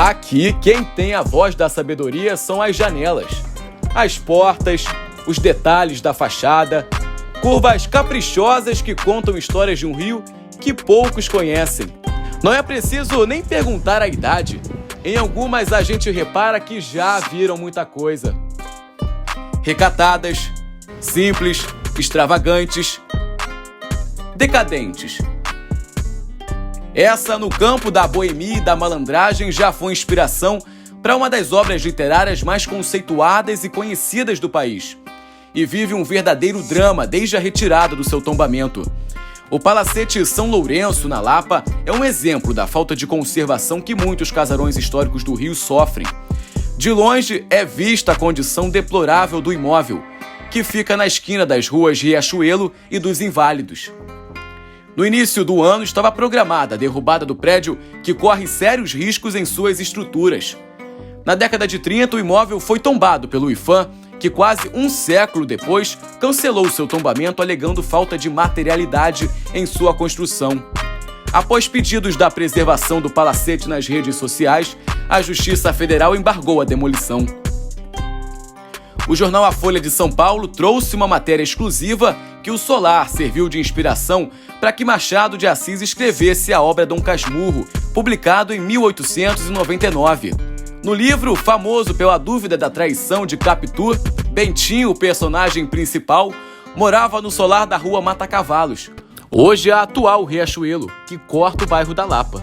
Aqui, quem tem a voz da sabedoria são as janelas, as portas, os detalhes da fachada, curvas caprichosas que contam histórias de um rio que poucos conhecem. Não é preciso nem perguntar a idade. Em algumas a gente repara que já viram muita coisa. Recatadas, simples, extravagantes, decadentes. Essa, no campo da boemia e da malandragem, já foi inspiração para uma das obras literárias mais conceituadas e conhecidas do país. E vive um verdadeiro drama desde a retirada do seu tombamento. O Palacete São Lourenço, na Lapa, é um exemplo da falta de conservação que muitos casarões históricos do Rio sofrem. De longe é vista a condição deplorável do imóvel, que fica na esquina das ruas Riachuelo e dos Inválidos. No início do ano estava programada a derrubada do prédio, que corre sérios riscos em suas estruturas. Na década de 30, o imóvel foi tombado pelo IPHAN, que quase um século depois cancelou seu tombamento alegando falta de materialidade em sua construção. Após pedidos da preservação do palacete nas redes sociais, a Justiça Federal embargou a demolição. O jornal A Folha de São Paulo trouxe uma matéria exclusiva que o solar serviu de inspiração para que Machado de Assis escrevesse a obra Dom Casmurro, publicado em 1899. No livro, famoso pela dúvida da traição de Capitu, Bentinho, o personagem principal, morava no solar da rua Mata Cavalos, hoje a atual Riachuelo, que corta o bairro da Lapa.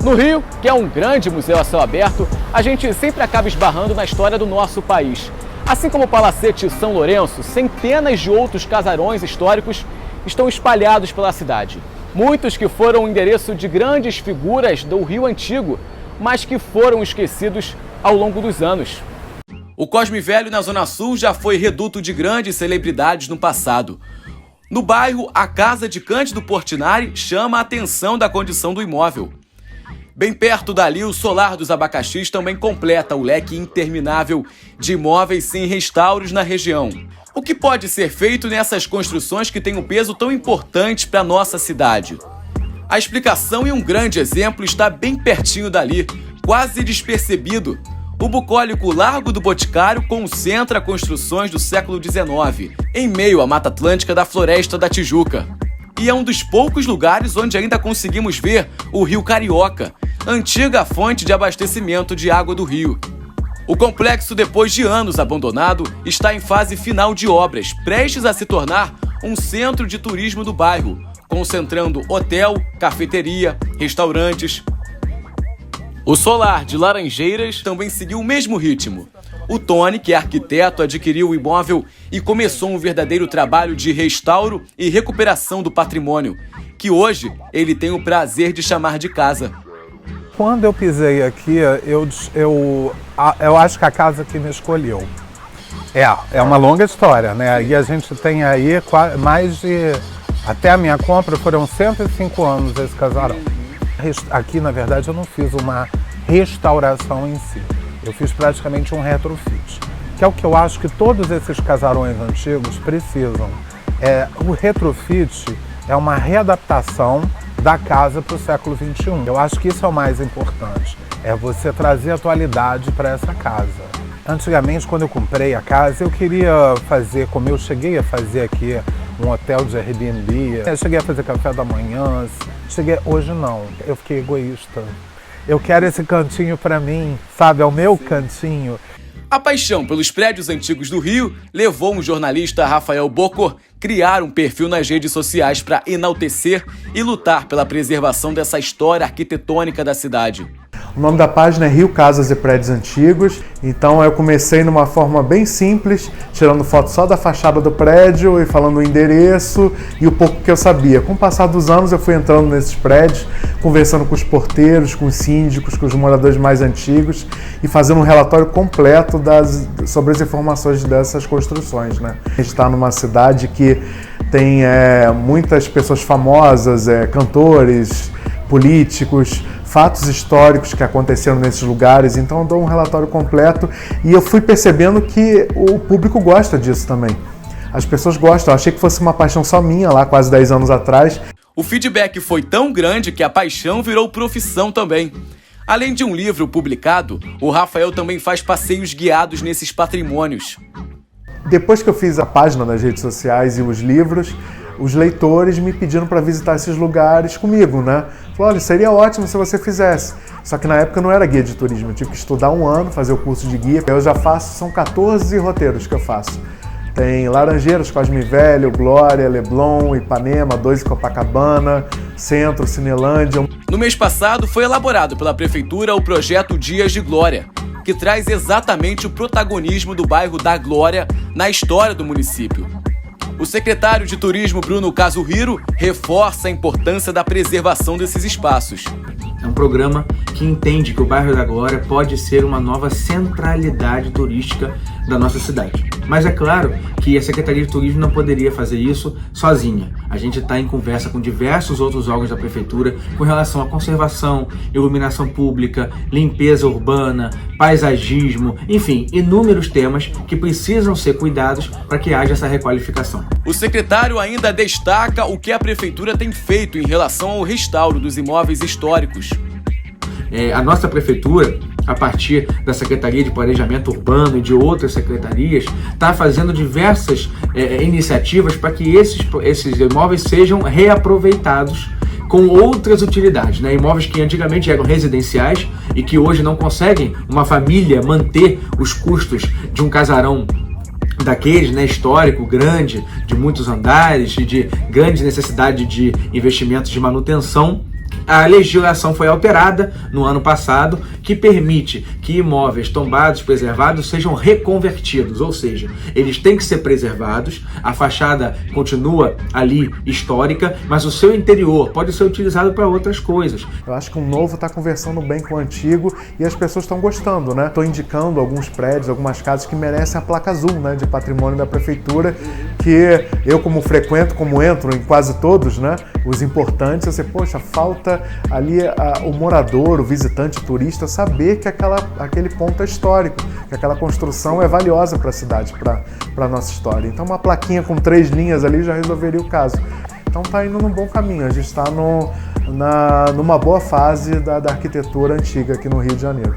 No Rio, que é um grande museu a céu aberto, a gente sempre acaba esbarrando na história do nosso país. Assim como o Palacete São Lourenço, centenas de outros casarões históricos estão espalhados pela cidade. Muitos que foram o endereço de grandes figuras do Rio Antigo, mas que foram esquecidos ao longo dos anos. O Cosme Velho, na Zona Sul, já foi reduto de grandes celebridades no passado. No bairro, a casa de Cândido Portinari chama a atenção da condição do imóvel. Bem perto dali, o Solar dos Abacaxis também completa o leque interminável de imóveis sem restauros na região. O que pode ser feito nessas construções que têm um peso tão importante para a nossa cidade? A explicação e um grande exemplo está bem pertinho dali, quase despercebido. O bucólico Largo do Boticário concentra construções do século XIX, em meio à Mata Atlântica da Floresta da Tijuca. E é um dos poucos lugares onde ainda conseguimos ver o Rio Carioca, antiga fonte de abastecimento de água do rio. O complexo, depois de anos abandonado, está em fase final de obras, prestes a se tornar um centro de turismo do bairro, concentrando hotel, cafeteria, restaurantes. O Solar de Laranjeiras também seguiu o mesmo ritmo. O Tony, que é arquiteto, adquiriu o imóvel e começou um verdadeiro trabalho de restauro e recuperação do patrimônio, que hoje ele tem o prazer de chamar de casa. Quando eu pisei aqui, eu acho que a casa que me escolheu. É uma longa história, né? E a gente tem aí mais de... Até a minha compra foram 105 anos esse casarão. Aqui, na verdade, eu não fiz uma restauração em si. Eu fiz praticamente um retrofit, que é o que eu acho que todos esses casarões antigos precisam. O retrofit é uma readaptação da casa para o século XXI. Eu acho que isso é o mais importante, é você trazer atualidade para essa casa. Antigamente, quando eu comprei a casa, eu queria fazer, como eu cheguei a fazer aqui, um hotel de Airbnb, eu cheguei a fazer café da manhã, hoje não, eu fiquei egoísta. Eu quero esse cantinho para mim, sabe, é o meu cantinho. A paixão pelos prédios antigos do Rio levou um jornalista, Rafael Bocor, criar um perfil nas redes sociais para enaltecer e lutar pela preservação dessa história arquitetônica da cidade. O nome da página é Rio Casas e Prédios Antigos, então eu comecei numa forma bem simples, tirando foto só da fachada do prédio e falando o endereço e o pouco que eu sabia. Com o passar dos anos eu fui entrando nesses prédios, conversando com os porteiros, com os síndicos, com os moradores mais antigos e fazendo um relatório completo sobre as informações dessas construções, né? A gente está numa cidade que tem muitas pessoas famosas, cantores, políticos, fatos históricos que aconteceram nesses lugares, então eu dou um relatório completo e eu fui percebendo que o público gosta disso também. As pessoas gostam, eu achei que fosse uma paixão só minha lá quase 10 anos atrás. O feedback foi tão grande que a paixão virou profissão também. Além de um livro publicado, o Rafael também faz passeios guiados nesses patrimônios. Depois que eu fiz a página nas redes sociais e os livros, os leitores me pediram para visitar esses lugares comigo, né? Falaram, olha, seria ótimo se você fizesse. Só que na época eu não era guia de turismo, eu tive que estudar 1 ano, fazer o curso de guia. Eu já faço, são 14 roteiros que eu faço. Tem Laranjeiras, Cosme Velho, Glória, Leblon, Ipanema, 2 em Copacabana, Centro, Cinelândia. No mês passado, foi elaborado pela Prefeitura o projeto Dias de Glória, que traz exatamente o protagonismo do bairro da Glória na história do município. O secretário de Turismo, Bruno Kazuhiro, reforça a importância da preservação desses espaços. É um programa que entende que o bairro da Glória pode ser uma nova centralidade turística da nossa cidade. Mas é claro que a Secretaria de Turismo não poderia fazer isso sozinha. A gente está em conversa com diversos outros órgãos da Prefeitura com relação à conservação, iluminação pública, limpeza urbana, paisagismo, enfim, inúmeros temas que precisam ser cuidados para que haja essa requalificação. O secretário ainda destaca o que a Prefeitura tem feito em relação ao restauro dos imóveis históricos. A nossa Prefeitura, a partir da Secretaria de Planejamento Urbano e de outras secretarias, está fazendo diversas iniciativas para que esses imóveis sejam reaproveitados com outras utilidades, né? Imóveis que antigamente eram residenciais e que hoje não conseguem uma família manter os custos de um casarão daqueles, né, histórico, grande, de muitos andares e de grande necessidade de investimentos de manutenção. A legislação foi alterada no ano passado, que permite que imóveis tombados, preservados, sejam reconvertidos, ou seja, eles têm que ser preservados, a fachada continua ali histórica, mas o seu interior pode ser utilizado para outras coisas. Eu acho que o novo está conversando bem com o antigo e as pessoas estão gostando, né? Estou indicando alguns prédios, algumas casas que merecem a placa azul, né, de patrimônio da Prefeitura, que eu como entro em quase todos, né, os importantes, eu sei, poxa, falta ali o morador, o visitante, o turista, saber que aquele ponto é histórico, que aquela construção é valiosa para a cidade, para a nossa história. Então uma plaquinha com 3 linhas ali já resolveria o caso. Então está indo num bom caminho, a gente está numa boa fase da arquitetura antiga aqui no Rio de Janeiro.